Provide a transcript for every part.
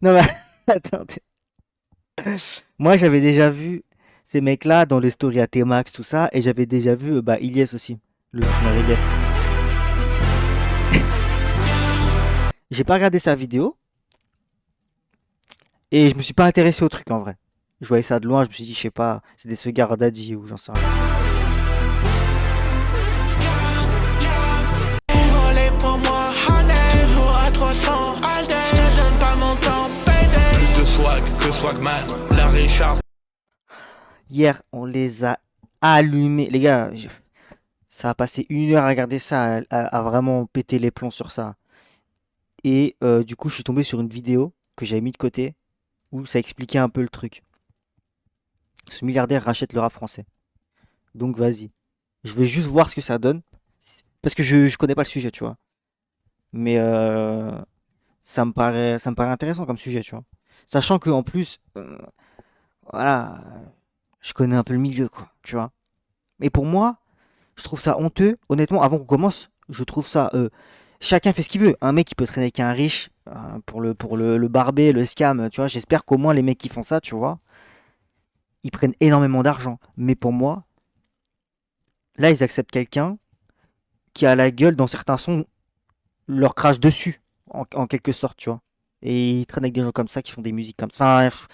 Non, mais attendez. Moi, j'avais déjà vu ces mecs-là dans les stories à T-Max, tout ça, et j'avais déjà vu Ilyes aussi, le streamer Ilyes. J'ai pas regardé sa vidéo, et je me suis pas intéressé au truc en vrai. Je voyais ça de loin, je me suis dit, je sais pas, c'est des Sugar Daddy ou j'en sais rien. Que Swagman, la Richard. Hier, on les a allumés. Les gars, ça a passé 1 heure à regarder ça, à vraiment péter les plombs sur ça. Et du coup, je suis tombé sur une vidéo que j'avais mis de côté où ça expliquait un peu le truc. Ce milliardaire rachète le rap français. Donc vas-y. Je vais juste voir ce que ça donne. Parce que je connais pas le sujet, tu vois. Mais ça me paraît intéressant comme sujet, tu vois. Sachant que en plus, voilà, je connais un peu le milieu, quoi, tu vois. Mais pour moi, je trouve ça honteux. Honnêtement, avant qu'on commence, je trouve ça. Chacun fait ce qu'il veut. Un mec qui peut traîner avec un riche pour le barber, le scam, tu vois. J'espère qu'au moins les mecs qui font ça, tu vois, ils prennent énormément d'argent. Mais pour moi, là, ils acceptent quelqu'un qui a la gueule dans certains sons, leur crache dessus, en quelque sorte, tu vois. Et ils traînent avec des gens comme ça qui font des musiques comme ça. Enfin,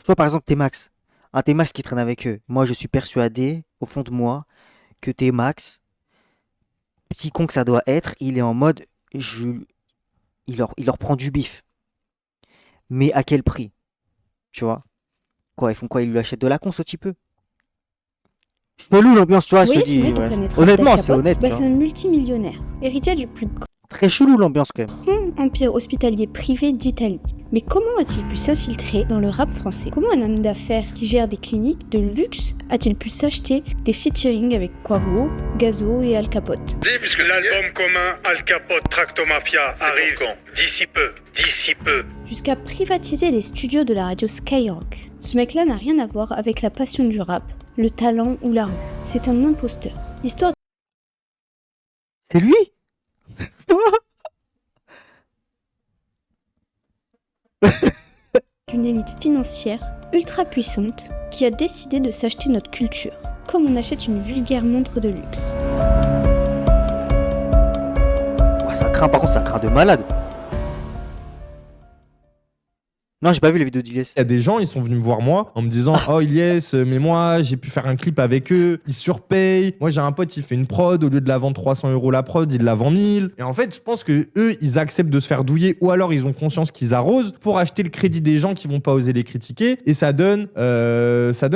tu vois, par exemple, T-Max. Un T-Max qui traîne avec eux. Moi, je suis persuadé, au fond de moi, que T-Max, petit con que ça doit être, il est en mode, il leur prend du bif. Mais à quel prix? Tu vois? Quoi, ils font quoi? Ils lui achètent de la cons, ce petit peu? Chelou l'ambiance, tu vois, Vous je te voyez ce dis. mec au Ouais. Planète Rap Honnêtement, d'Al c'est Capote? honnête, tu C'est vois. un multimillionnaire, héritier du plus Très chelou l'ambiance, quand même. grand empire hospitalier privé d'Italie. Mais comment a-t-il pu s'infiltrer dans le rap français? Comment un homme d'affaires qui gère des cliniques de luxe a-t-il pu s'acheter des featuring avec Quavo, Gazo et Al Capote? Puisque l'album commun Al Capote Tracto Mafia arrive d'ici peu, d'ici peu. Jusqu'à privatiser les studios de la radio Skyrock. Ce mec-là n'a rien à voir avec la passion du rap, le talent ou la rue. C'est un imposteur. L'histoire C'est lui? d'une élite financière ultra puissante qui a décidé de s'acheter notre culture, comme on achète une vulgaire montre de luxe. Ouais, ça craint, par contre, ça craint de malade. Non, j'ai pas vu les vidéos d'Ilyes. Il y a des gens, ils sont venus me voir moi en me disant oh Ilyes, mais moi j'ai pu faire un clip avec eux, ils surpayent. Moi j'ai un pote, il fait une prod, au lieu de la vendre 300 € la prod, il la vend 1000. Et en fait, je pense que eux, ils acceptent de se faire douiller ou alors ils ont conscience qu'ils arrosent pour acheter le crédit des gens qui vont pas oser les critiquer. Et ça donne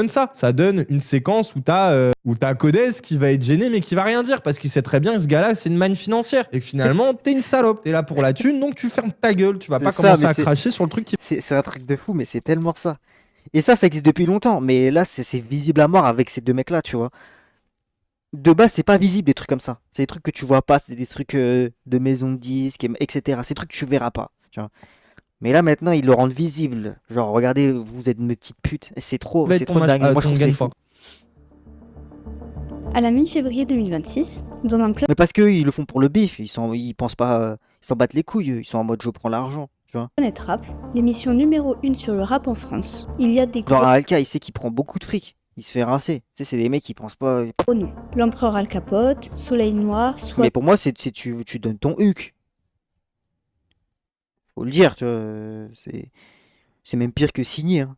ça. Ça donne une séquence où t'as Codez qui va être gêné mais qui va rien dire parce qu'il sait très bien que ce gars-là c'est une manne financière et que finalement t'es une salope. T'es là pour la thune donc tu fermes ta gueule. Tu vas pas C'est ça, commencer mais à c'est- cracher sur le truc qui. C'est un truc de fou, mais c'est tellement ça. Et ça existe depuis longtemps. Mais là, c'est visible à mort avec ces deux mecs-là, tu vois. De base, c'est pas visible des trucs comme ça. C'est des trucs que tu vois pas, c'est des trucs de maison de disques, etc. C'est des trucs que tu verras pas, tu vois. Mais là, maintenant, ils le rendent visible. Genre, regardez, vous êtes mes petites putes. C'est trop, Va être c'est ton trop match- dingue. Moi, je ton trouve que c'est gagne fou. fort. À la mi-février 2026, dans un club Mais parce qu'eux, ils le font pour le bif. Ils pensent pas, ils s'en battent les couilles. Ils sont en mode, je prends l'argent, tu vois. Planète Rap, l'émission numéro 1 sur le rap en France, il y a des Genre, gros un Alka, il sait qu'il prend beaucoup de fric. Il se fait rincer. Tu sais, c'est des mecs qui pensent pas. noms. L'empereur Al Capote, Soleil Noir, soit Mais pour moi, tu donnes ton huc. Faut le dire, tu vois. C'est même pire que signer, hein,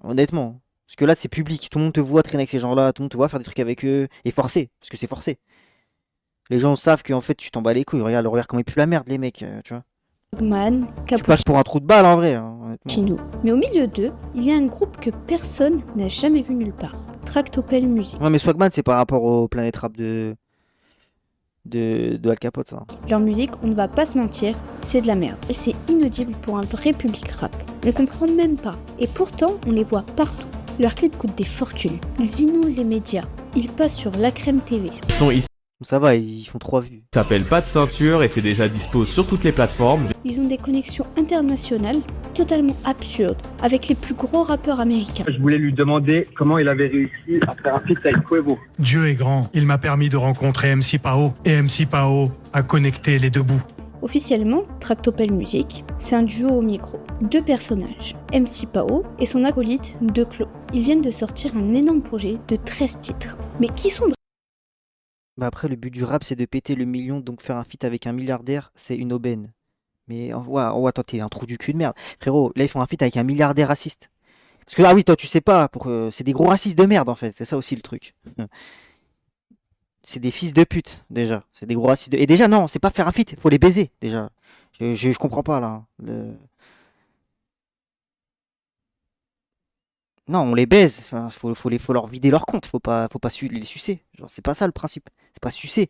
honnêtement. Parce que là, c'est public. Tout le monde te voit traîner avec ces gens-là. Tout le monde te voit faire des trucs avec eux. Et forcer. Parce que c'est forcé. Les gens savent qu'en fait, tu t'en bats les couilles. Regarde comment ils puent la merde, les mecs. Tu vois. Man, Tu passes pour un trou de balle, en vrai, hein, honnêtement. Cappuccino. Mais au milieu d'eux, il y a un groupe que personne n'a jamais vu nulle part. Tractopelle Music. Ouais, mais Swagman, c'est par rapport au Planète Rap de Al Capote, ça. Leur musique, on ne va pas se mentir, c'est de la merde. Et c'est inaudible pour un vrai public rap. On comprend même pas. Et pourtant, on les voit partout. Leurs clips coûtent des fortunes. Ils inondent les médias. Ils passent sur La Crème TV. Ils Ça va, ils font 3 vues. s'appellent Pas de ceinture et c'est déjà dispo sur toutes les plateformes. Ils ont des connexions internationales totalement absurdes avec les plus gros rappeurs américains. Je voulais lui demander comment il avait réussi à faire un feat avec Quavo. Dieu est grand. Il m'a permis de rencontrer MC Pao et MC Pao a connecté les deux bouts. Officiellement, Tractopelle Music, c'est un duo au micro. 2 personnages, MC Pao et son acolyte Declo. Ils viennent de sortir un énorme projet de 13 titres. Mais qui sont Bah après, le but du rap, c'est de péter le million, donc faire un feat avec un milliardaire, c'est une aubaine. Mais attends, t'es un trou du cul de merde. Frérot, là, ils font un feat avec un milliardaire raciste. Parce que, ah oui, toi, tu sais pas, c'est des gros racistes de merde, en fait. C'est ça aussi le truc. C'est des fils de pute, déjà. C'est des gros racistes de... Et déjà, non, c'est pas faire un feat, faut les baiser, déjà. Je comprends pas, là. Non, on les baise. Enfin, faut leur vider leur compte. Faut pas les sucer. Genre, c'est pas ça le principe. C'est pas sucer.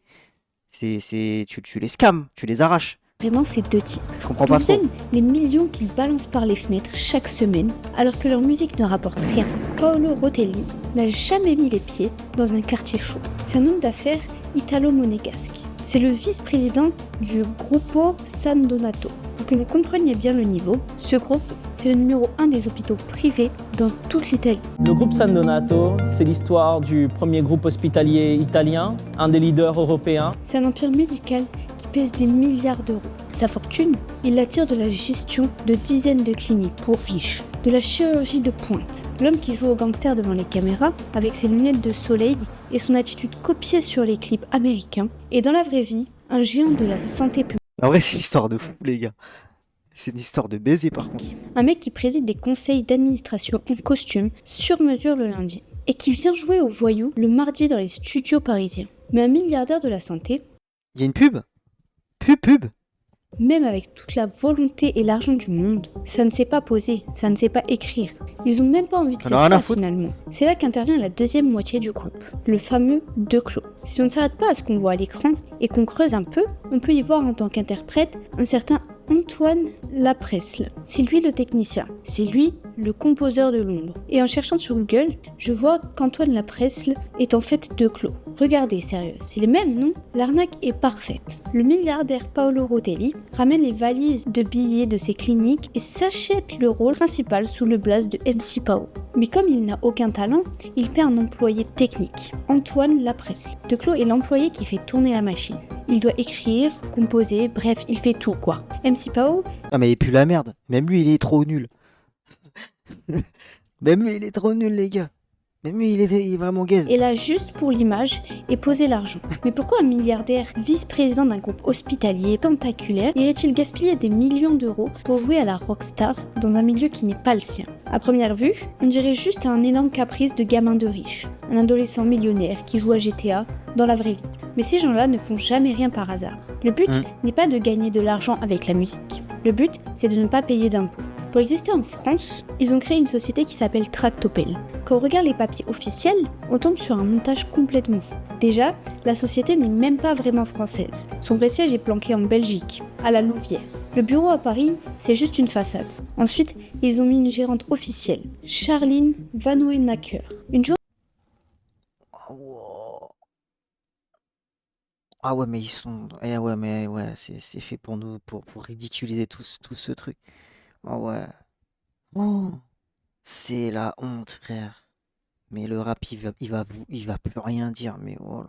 Tu les scams, tu les arraches. vraiment ces 2 types? Je comprends pas trop. Vous les millions qu'ils balancent par les fenêtres chaque semaine, alors que leur musique ne rapporte rien. Paolo Rotelli n'a jamais mis les pieds dans un quartier chaud. C'est un homme d'affaires italo-monégasque. C'est le vice-président du Gruppo San Donato. Pour que vous compreniez bien le niveau, ce groupe, c'est le numéro 1 des hôpitaux privés dans toute l'Italie. Le groupe San Donato, c'est l'histoire du premier groupe hospitalier italien, un des leaders européens. C'est un empire médical qui pèse des milliards d'euros. Sa fortune, il la tire de la gestion de dizaines de cliniques pour riches, de la chirurgie de pointe. L'homme qui joue au gangster devant les caméras, avec ses lunettes de soleil et son attitude copiée sur les clips américains, est dans la vraie vie un géant de la santé publique. En vrai, c'est une histoire de fou, les gars. C'est une histoire de baiser, par contre. Un mec qui préside des conseils d'administration en costume sur mesure le lundi et qui vient jouer aux voyous le mardi dans les studios parisiens. Mais un milliardaire de la santé, Il y a une pub? Pub? même avec toute la volonté et l'argent du monde, ça ne sait pas poser, ça ne sait pas écrire. Ils ont même pas envie de Ça n'a faire rien à ça foutre. finalement. C'est là qu'intervient la deuxième moitié du groupe, le fameux Declo. Si on ne s'arrête pas à ce qu'on voit à l'écran et qu'on creuse un peu, on peut y voir en tant qu'interprète un certain Antoine Lapresle. C'est lui le technicien, c'est lui le composeur de l'ombre. Et en cherchant sur Google, je vois qu'Antoine Lapresle est en fait Declo. Regardez, sérieux, c'est les mêmes, non? L'arnaque est parfaite. Le milliardaire Paolo Rotelli ramène les valises de billets de ses cliniques et s'achète le rôle principal sous le blaze de MC Pao. Mais comme il n'a aucun talent, il paie un employé technique, Antoine Lapresle. Declo est l'employé qui fait tourner la machine. Il doit écrire, composer, bref, il fait tout quoi. MC Pao, Ah, mais il pue la merde. Même lui, il est trop nul. Même lui, il est trop nul, les gars. Même lui, il est vraiment gaze. est là juste pour l'image et poser l'argent. Mais pourquoi un milliardaire, vice-président d'un groupe hospitalier tentaculaire, irait-il gaspiller des millions d'euros pour jouer à la rockstar dans un milieu qui n'est pas le sien? À première vue, on dirait juste un énorme caprice de gamin de riche, un adolescent millionnaire qui joue à GTA dans la vraie vie. Mais ces gens-là ne font jamais rien par hasard. Le but n'est pas de gagner de l'argent avec la musique. Le but, c'est de ne pas payer d'impôts. Pour exister en France, ils ont créé une société qui s'appelle Tractopelle. Quand on regarde les papiers officiels, on tombe sur un montage complètement fou. Déjà, la société n'est même pas vraiment française. Son vrai siège est planqué en Belgique, à la Louvière. Le bureau à Paris, c'est juste une façade. Ensuite, ils ont mis une gérante officielle, Charline Vanhoenacker. Une Ah ouais, mais ils sont... Eh ouais, mais ouais, c'est fait pour nous, pour ridiculiser tout ce truc. Ah ouais. Oh, c'est la honte, frère. Mais le rap, il va plus rien dire. Mais oh là.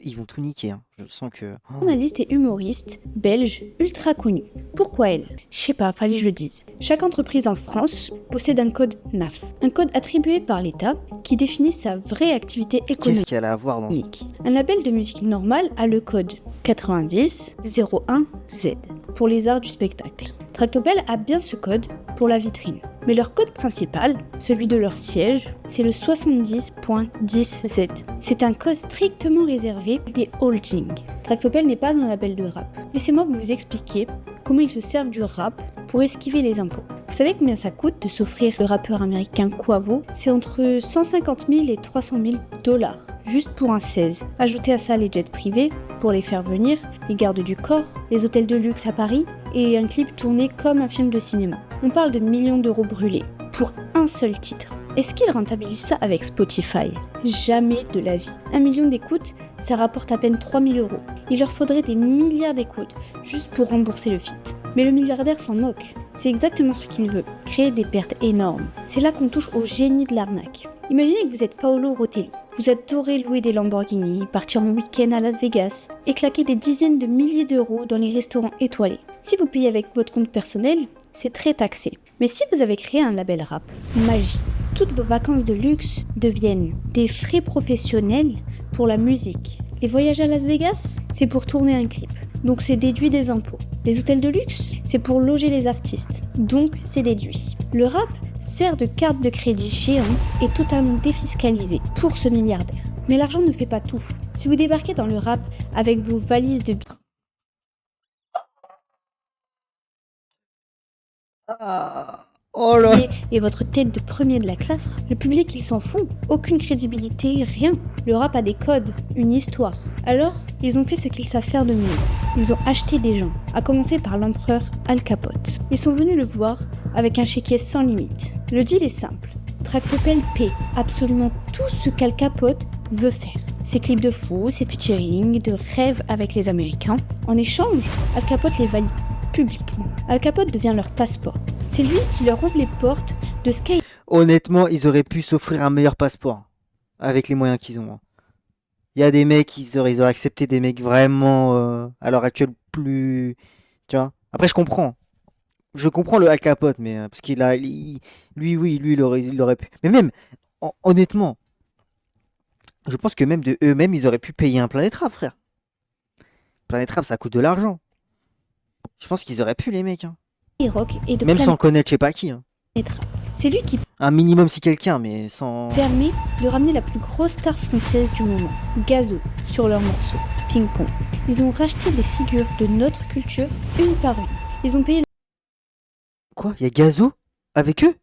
Ils vont tout niquer, hein. Je sens que... Oh. journaliste et humoriste belge ultra connue. Pourquoi elle? Je sais pas, fallait que je le dise. Chaque entreprise en France possède un code NAF, un code attribué par l'État qui définit sa vraie activité Qu'est-ce économique. qu'il y a à voir dans ça? Un label de musique normale a le code 9001Z pour les arts du spectacle. Tractopelle a bien ce code pour la vitrine. Mais leur code principal, celui de leur siège, c'est le 70.10Z. C'est un code strictement réservé des holdings. Tractopelle n'est pas un label de rap. Laissez-moi vous expliquer comment ils se servent du rap pour esquiver les impôts. Vous savez combien ça coûte de s'offrir le rappeur américain Quavo? C'est entre 150 000 et 300 000 $, juste pour un 16. Ajoutez à ça les jets privés pour les faire venir, les gardes du corps, les hôtels de luxe à Paris et un clip tourné comme un film de cinéma. On parle de millions d'euros brûlés pour un seul titre. Est-ce qu'ils rentabilisent ça avec Spotify? Jamais de la vie. 1 million d'écoutes, ça rapporte à peine 3 000 €. Il leur faudrait des milliards d'écoutes juste pour rembourser le feat. Mais le milliardaire s'en moque. C'est exactement ce qu'il veut, créer des pertes énormes. C'est là qu'on touche au génie de l'arnaque. Imaginez que vous êtes Paolo Rotelli. Vous adorez louer des Lamborghini, partir en week-end à Las Vegas et claquer des dizaines de milliers d'euros dans les restaurants étoilés. Si vous payez avec votre compte personnel, c'est très taxé. Mais si vous avez créé un label rap, magie. Toutes vos vacances de luxe deviennent des frais professionnels pour la musique. Les voyages à Las Vegas, c'est pour tourner un clip, donc c'est déduit des impôts. Les hôtels de luxe, c'est pour loger les artistes, donc c'est déduit. Le rap sert de carte de crédit géante et totalement défiscalisée pour ce milliardaire. Mais l'argent ne fait pas tout. Si vous débarquez dans le rap avec vos valises de Oh là. billets et votre tête de premier de la classe, le public il s'en fout. Aucune crédibilité, rien. Le rap a des codes, une histoire. Alors, ils ont fait ce qu'ils savent faire de mieux. Ils ont acheté des gens, à commencer par l'empereur Al Capote. Ils sont venus le voir avec un chéquier sans limite. Le deal est simple. Tractopelle paie absolument tout ce qu'Al Capote veut faire. Ses clips de fou, ses featuring, de rêve avec les Américains. En échange, Al Capote les valide publiquement. Al Capote devient leur passeport. C'est lui qui leur ouvre les portes de Sky. Honnêtement, ils auraient pu s'offrir un meilleur passeport avec les moyens qu'ils ont. Il y a des mecs, ils auraient accepté des mecs vraiment à l'heure actuelle plus. Tu vois. Après, je comprends. Je comprends le Al Capote, mais parce qu'il a. Lui, il aurait pu. Mais même, honnêtement, je pense que même de eux-mêmes, ils auraient pu payer un Planet Rap, frère. Planet Rap, ça coûte de l'argent. Je pense qu'ils auraient pu, les mecs. Hein. Rock et de Même Planet sans connaître, je sais pas qui. Hein. Rap. C'est lui qui Un minimum si quelqu'un, mais sans. permet de ramener la plus grosse star française du moment, Gazo, sur leur morceau, Ping Pong. Ils ont racheté des figures de notre culture une par une. Ils ont payé. Quoi? Il y a Gazo avec eux?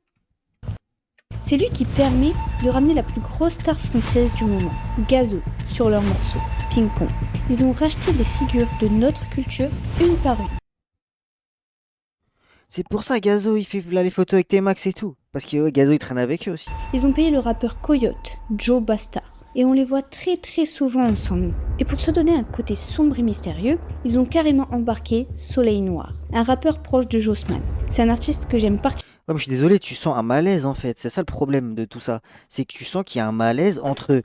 C'est lui qui permet de ramener la plus grosse star française du moment, Gazo, sur leur morceau, Ping Pong. Ils ont racheté des figures de notre culture une par une. C'est pour ça, Gazo, il fait là les photos avec T-Max et tout. Parce que ouais, Gazo, il traîne avec eux aussi. Ils ont payé le rappeur Coyote, Joe Bastard. Et on les voit très très souvent ensemble. Et pour se donner un côté sombre et mystérieux, ils ont carrément embarqué Soleil Noir, un rappeur proche de Jossman. C'est un artiste que j'aime particulièrement. Ouais, mais je suis désolé, tu sens un malaise en fait. C'est ça le problème de tout ça. C'est que tu sens qu'il y a un malaise entre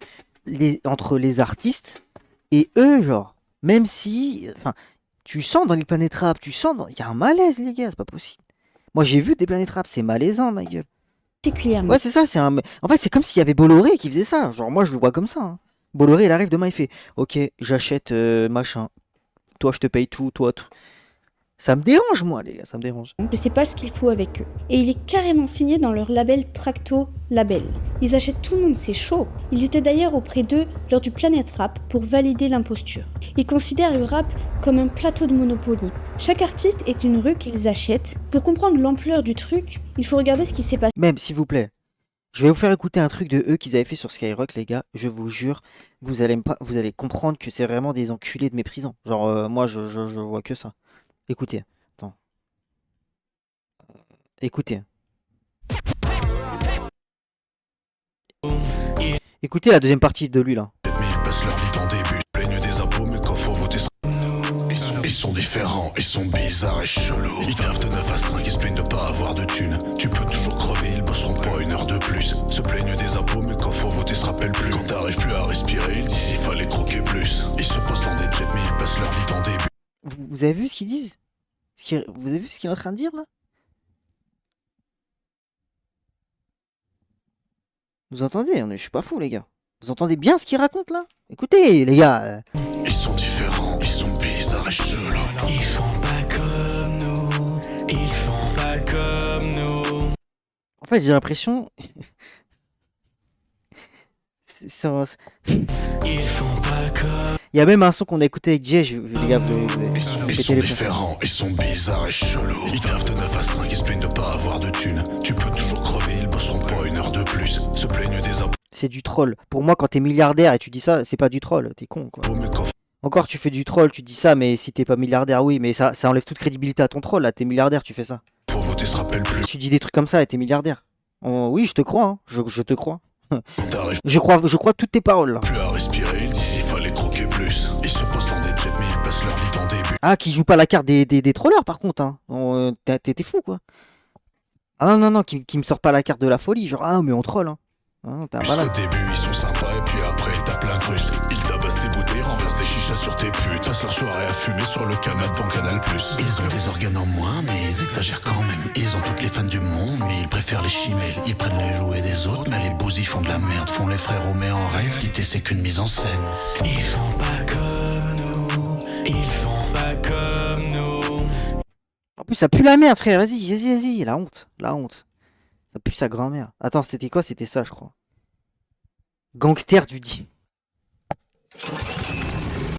les artistes et eux, genre. Même si. Enfin, tu sens dans les planètes rap, il y a un malaise, les gars, c'est pas possible. Moi, j'ai vu des planètes rap, c'est malaisant, ma gueule. Ouais, c'est ça, En fait, c'est comme s'il y avait Bolloré qui faisait ça. Genre, moi, je le vois comme ça. Hein. Bolloré, il arrive demain, il fait ok, j'achète machin. Toi, je te paye tout, toi, tout. Ça me dérange, moi, les gars, ça me dérange. Je sais pas ce qu'il faut avec eux. Et il est carrément signé dans leur label Tracto Label. Ils achètent tout le monde, c'est chaud. Ils étaient d'ailleurs auprès d'eux lors du Planet Rap pour valider l'imposture. Ils considèrent le rap comme un plateau de Monopoly. Chaque artiste est une rue qu'ils achètent. Pour comprendre l'ampleur du truc, il faut regarder ce qui s'est passé. Même, s'il vous plaît, je vais vous faire écouter un truc de eux qu'ils avaient fait sur Skyrock, les gars. Je vous jure, vous allez comprendre que c'est vraiment des enculés de méprisants. Genre, moi, je vois que ça. Écoutez, attends. Écoutez. Écoutez la deuxième partie de lui là. Ils passent leur vie en début, plaignent des impôts, mais quand faut voter, ils sont différents, ils sont bizarres et chelous. Ils taffent de 9 à 5, ils se plaignent de pas avoir de thunes. Tu peux toujours crever, ils bosseront pas une heure de plus. Se plaignent des impôts, mais quand faut voter, se rappellent plus. Quand t'arrives plus à respirer, ils disent il fallait croquer plus. Ils se posent dans des jets, mais ils passent leur vie en début. Vous avez vu ce qu'ils disent? Vous avez vu ce qu'il est en train de dire là? Vous entendez? Je suis pas fou, les gars. Vous entendez bien ce qu'il raconte là? Écoutez, les gars. Ils sont différents, ils sont bizarres et chelous. Ils font pas comme nous, ils font pas comme nous. En fait, j'ai l'impression. Ils font pas comme. Il y a même un son qu'on a écouté avec Jay, les gars, Ils sont différents, ils sont bizarres et chelous. Ils taffent de 9 à 5, ils se plaignent de pas avoir de thunes. Tu peux toujours crever, ils bosseront pas une heure de plus. Se plaignent des impôts. C'est du troll. Pour moi, quand t'es milliardaire et tu dis ça, c'est pas du troll, t'es con quoi. Encore, tu fais du troll, tu dis ça, mais si t'es pas milliardaire, oui, mais ça enlève toute crédibilité à ton troll, là, t'es milliardaire, tu fais ça. Faut voter, se rappelle plus. Tu dis des trucs comme ça et t'es milliardaire. Oui, je te crois, hein. Je te crois. Je crois toutes tes paroles là. Plus à respirer, ils disent il fallait croquer plus. Ils se posent dans des jets, mais ils passent leur vie en début. Ah, qui jouent pas la carte des trollers par contre, hein. T'es fou quoi. Ah non, qui me sort pas la carte de la folie, genre ah, mais on troll, hein. T'es un malade. Au début, ils sont sympas, et puis frusque. Ils tabassent tes bouteilles, renversent des chichas sur tes putes. Passent leur soirée à fumer sur le canal devant Canal+. Ils ont des organes en moins, mais ils exagèrent quand même. Ils ont toutes les fans du monde, mais ils préfèrent les chimelles. Ils prennent les jouets des autres, mais les bousils font de la merde. Font les frérots, mais en réalité c'est qu'une mise en scène. Ils sont pas comme nous, ils sont pas comme nous. En plus, ça pue la merde, frère. Vas-y. La honte. Ça pue sa grand-mère. Attends, c'était quoi? C'était ça, je crois. Gangster du dit.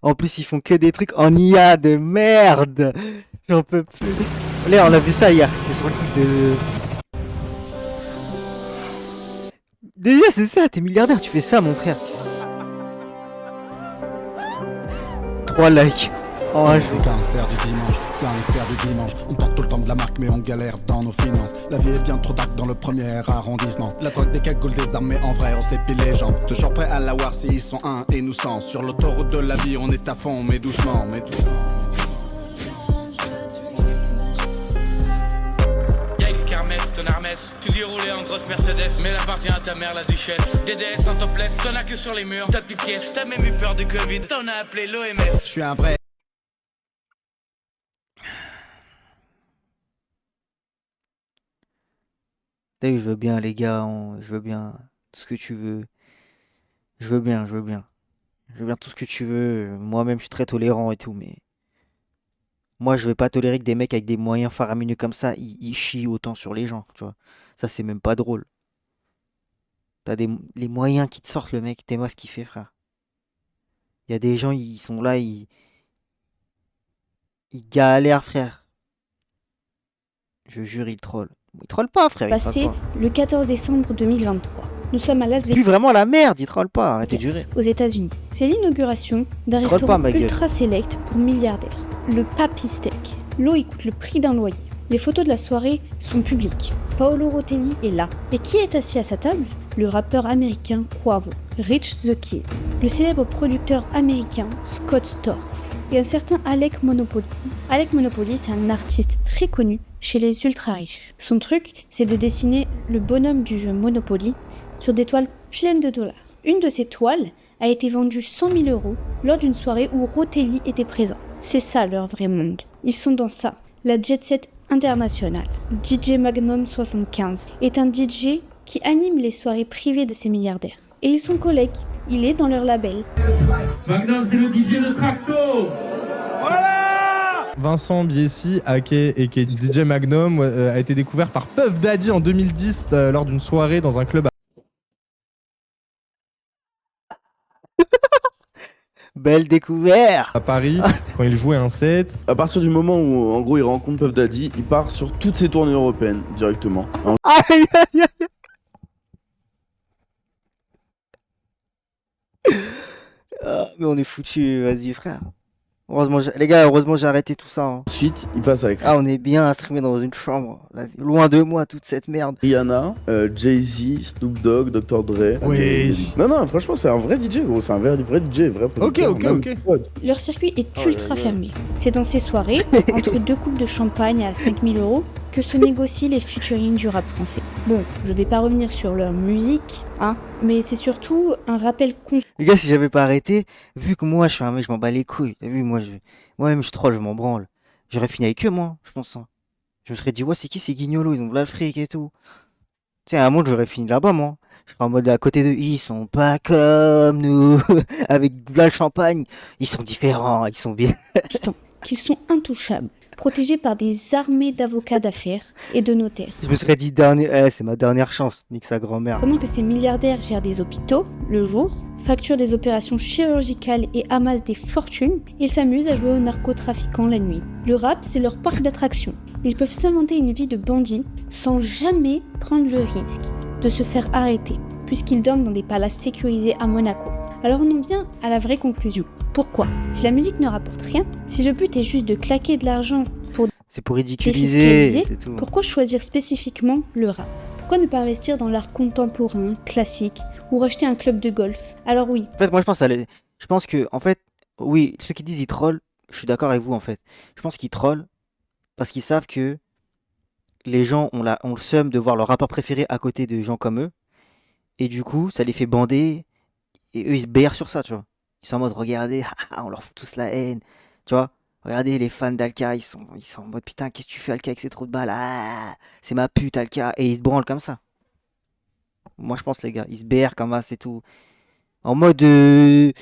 En plus, ils font que des trucs en IA de merde. J'en peux plus. Là, on a vu ça hier. C'était sur le truc de... Déjà, c'est ça. T'es milliardaire, tu fais ça, mon frère. 3 likes. Oh, je... Gangster du dimanche. On porte tout le temps de la marque, mais on galère dans nos finances. La vie est bien trop dark dans le premier arrondissement. La drogue, des cagoules, des armes, mais en vrai, on s'épile les jambes. Toujours prêt à la voir s'ils sont un et nous 100. Sur l'autoroute de la vie, on est à fond, mais doucement. Ton Hermès, tu dis rouler en grosse Mercedes, mais elle appartient à ta mère la duchesse. DDS en topless, t'en as que sur les murs. T'as plus de pièces, t'as même eu peur du Covid. T'en as appelé l'OMS. Je suis un vrai. T'as vu, je veux bien, les gars. Je veux bien tout ce que tu veux. Je veux bien tout ce que tu veux. Moi-même, je suis très tolérant et tout, mais... Moi, je vais pas tolérer que des mecs avec des moyens faramineux comme ça, ils chient autant sur les gens, tu vois. Ça, c'est même pas drôle. T'as les moyens qui te sortent, le mec. T'es moi ce qu'il fait, frère. Il y a des gens, ils sont là, ils galèrent, frère. Je jure, ils trollent. Ils trollent pas, frère. Ils Passé trollent pas. le 14 décembre 2023. Nous sommes à Las Puis Vegas, vraiment la merde, ils trollent pas. Arrêtez de jurer. aux États-Unis. C'est l'inauguration d'un Troll restaurant pas, ma gueule. ultra select pour milliardaires, le Papi Steak. L'eau y coûte le prix d'un loyer. Les photos de la soirée sont publiques. Paolo Rotelli est là. Et qui est assis à sa table? Le rappeur américain Quavo, Rich the Kid, le célèbre producteur américain Scott Storch et un certain Alec Monopoly. Alec Monopoly, c'est un artiste très connu chez les ultra riches. Son truc, c'est de dessiner le bonhomme du jeu Monopoly sur des toiles pleines de dollars. Une de ces toiles a été vendue 100 000 € lors d'une soirée où Rotelli était présent. C'est ça leur vrai monde. Ils sont dans ça. La jet set internationale. DJ Magnum 75 est un DJ qui anime les soirées privées de ces milliardaires. Et ils sont collègues. Il est dans leur label. Magnum, c'est le DJ de Tracto. Vincent Biessi, aka DJ Magnum, a été découvert par Puff Daddy en 2010 lors d'une soirée dans un club Belle découverte. à Paris quand il jouait un set. À partir du moment où, en gros, il rencontre Puff Daddy, il part sur toutes ses tournées européennes directement. Aïe, aïe, aïe. Ah, mais on est foutu, vas-y frère. Heureusement, les gars, heureusement j'ai arrêté tout ça. Hein. Ensuite, il passe avec Ah, on est bien streamé dans une chambre. Loin de moi, toute cette merde. Rihanna, Jay-Z, Snoop Dogg, Dr. Dre. Wesh. Non, franchement, c'est un vrai DJ, gros. C'est un vrai DJ, vrai producteur, Ok. même prod. Leur circuit est Oh ultra là là. fermé. C'est dans ces soirées, entre deux coupes de champagne à 5 000 €, que se négocient les featuring du rap français. Bon, je vais pas revenir sur leur musique, hein, mais c'est surtout un rappel constant. Les gars, si j'avais pas arrêté, vu que moi je suis un mec, je m'en bats les couilles. T'as vu, moi-même je troll, je m'en branle. J'aurais fini avec eux, moi, je pense. Hein. Je me serais dit, ouais, c'est qui ces guignolos? Ils ont de la fric et tout. Tu sais, à un moment, j'aurais fini là-bas, moi. Je serais en mode à côté d'eux, ils sont pas comme nous. Avec de la champagne, ils sont différents, ils sont bien. Qui sont intouchables, protégés par des armées d'avocats d'affaires et de notaires. Je me serais dit, c'est ma dernière chance, nique sa grand-mère. Pendant que ces milliardaires gèrent des hôpitaux, le jour, facturent des opérations chirurgicales et amassent des fortunes, ils s'amusent à jouer aux narcotrafiquants la nuit. Le rap, c'est leur parc d'attractions. Ils peuvent s'inventer une vie de bandits sans jamais prendre le risque de se faire arrêter, puisqu'ils dorment dans des palaces sécurisés à Monaco. Alors on en vient à la vraie conclusion. Pourquoi? Si la musique ne rapporte rien, si le but est juste de claquer de l'argent pour C'est pour ridiculiser, défiscaliser, c'est tout. pourquoi choisir spécifiquement le rap? Pourquoi ne pas investir dans l'art contemporain, classique, ou racheter un club de golf? Alors oui, En fait, moi, je pense que, en fait, oui, ceux qui disent ils trollent, je suis d'accord avec vous, en fait. Je pense qu'ils trollent parce qu'ils savent que les gens ont le seum de voir leur rappeur préféré à côté de gens comme eux. Et du coup, ça les fait bander. Et eux, ils se BR sur ça, tu vois. Ils sont en mode, regardez, on leur fout tous la haine. Tu vois. Regardez, les fans d'Alka, ils sont en mode, putain, qu'est-ce que tu fais, Alka, avec ces trous de balles? Ah, c'est ma pute, Alka. Et ils se branlent comme ça. Moi, je pense, les gars, ils se BR comme ça, c'est tout. En mode, tu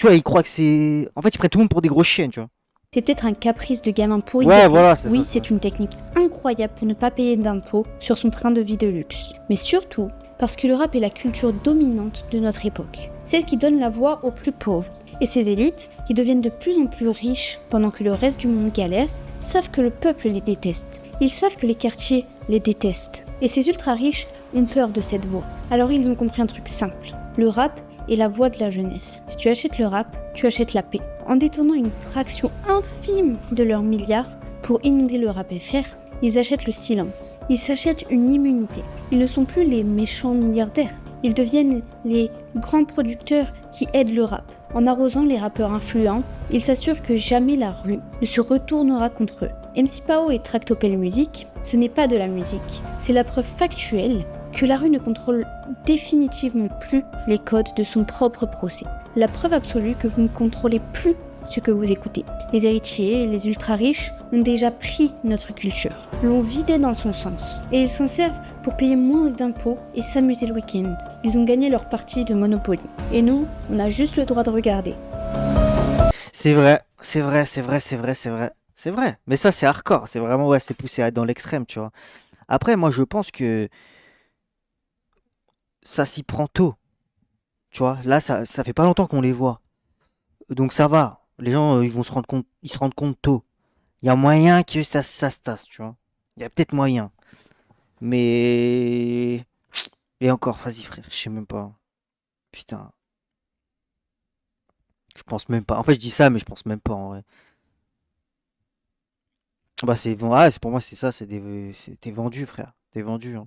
vois, ils croient que c'est... En fait, ils prennent tout le monde pour des gros chiens, tu vois. C'est peut-être un caprice de gamin pour y Ouais, gâter. voilà, c'est Oui, ça. c'est une technique incroyable pour ne pas payer d'impôts sur son train de vie de luxe. Mais surtout, parce que le rap est la culture dominante de notre époque. Celle qui donne la voix aux plus pauvres. Et ces élites, qui deviennent de plus en plus riches pendant que le reste du monde galère, savent que le peuple les déteste. Ils savent que les quartiers les détestent. Et ces ultra-riches ont peur de cette voix. Alors ils ont compris un truc simple. Le rap est la voix de la jeunesse. Si tu achètes le rap, tu achètes la paix. En détournant une fraction infime de leurs milliards pour inonder le rap FR, ils achètent le silence. Ils s'achètent une immunité. Ils ne sont plus les méchants milliardaires. Ils deviennent les grands producteurs qui aident le rap. En arrosant les rappeurs influents, ils s'assurent que jamais la rue ne se retournera contre eux. MC Pao et Tractopelle Music, ce n'est pas de la musique. C'est la preuve factuelle que la rue ne contrôle définitivement plus les codes de son propre procès. La preuve absolue que vous ne contrôlez plus ce que vous écoutez. Les héritiers et les ultra-riches ont déjà pris notre culture, l'ont vidée dans son sens, et ils s'en servent pour payer moins d'impôts et s'amuser le week-end. Ils ont gagné leur partie de Monopoly. Et nous, on a juste le droit de regarder. C'est vrai, c'est vrai, c'est vrai, c'est vrai, c'est vrai. C'est vrai. Mais ça, c'est hardcore. C'est vraiment, ouais, c'est poussé dans l'extrême, tu vois. Après, moi, je pense que ça s'y prend tôt. Tu vois, là, ça fait pas longtemps qu'on les voit. Donc ça va. Les gens, ils vont se rendre compte, ils se rendent compte tôt. Il y a moyen que ça se tasse, tu vois. Il y a peut-être moyen. Mais... Et encore, vas-y frère, je sais même pas. Putain. Je pense même pas. En fait, je dis ça, mais je pense même pas en vrai. Bah c'est pour moi c'est ça, t'es vendu frère. T'es vendu, hein.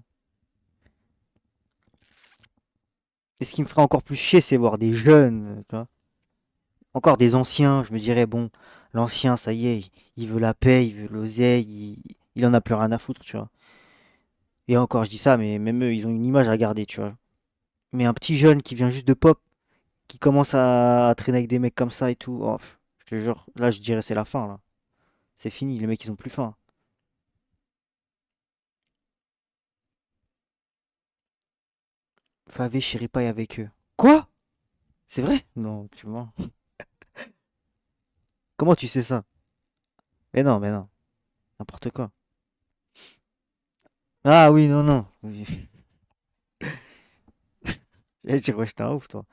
Et ce qui me ferait encore plus chier, c'est voir des jeunes, tu vois. Encore des anciens, je me dirais, bon, l'ancien, ça y est, il veut la paix, il veut l'oseille, il en a plus rien à foutre, tu vois. Et encore, je dis ça, mais même eux, ils ont une image à garder, tu vois. Mais un petit jeune qui vient juste de pop, qui commence à traîner avec des mecs comme ça et tout, oh, je te jure, là, je dirais c'est la fin, là. C'est fini, les mecs, ils ont plus faim. Favé, Chéripaille avec eux. Quoi? C'est vrai? Non, tu mens. Comment tu sais ça? Mais non, n'importe quoi. Ah oui, non, non. Oui. J'allais dire, ouais, j'étais un ouf, toi.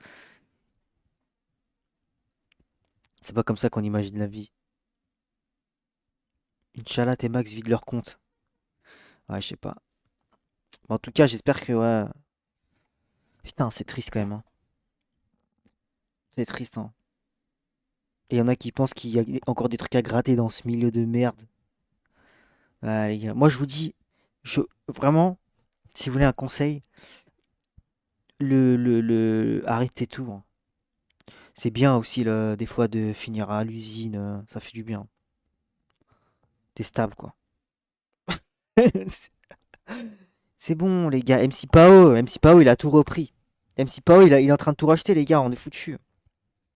C'est pas comme ça qu'on imagine la vie. Inch'Allah, tes max vident leur compte. Ouais, je sais pas. En tout cas, j'espère que, ouais. Putain, c'est triste quand même, hein. C'est triste, hein. Et il y en a qui pensent qu'il y a encore des trucs à gratter dans ce milieu de merde. Ouais, les gars. Moi, je vous dis, vraiment, si vous voulez un conseil, arrêtez tout, hein. C'est bien aussi, des fois, de finir à l'usine. Ça fait du bien. T'es stable, quoi. C'est bon, les gars. MC Pao, il a tout repris. MC Pao, il est en train de tout racheter, les gars. On est foutus.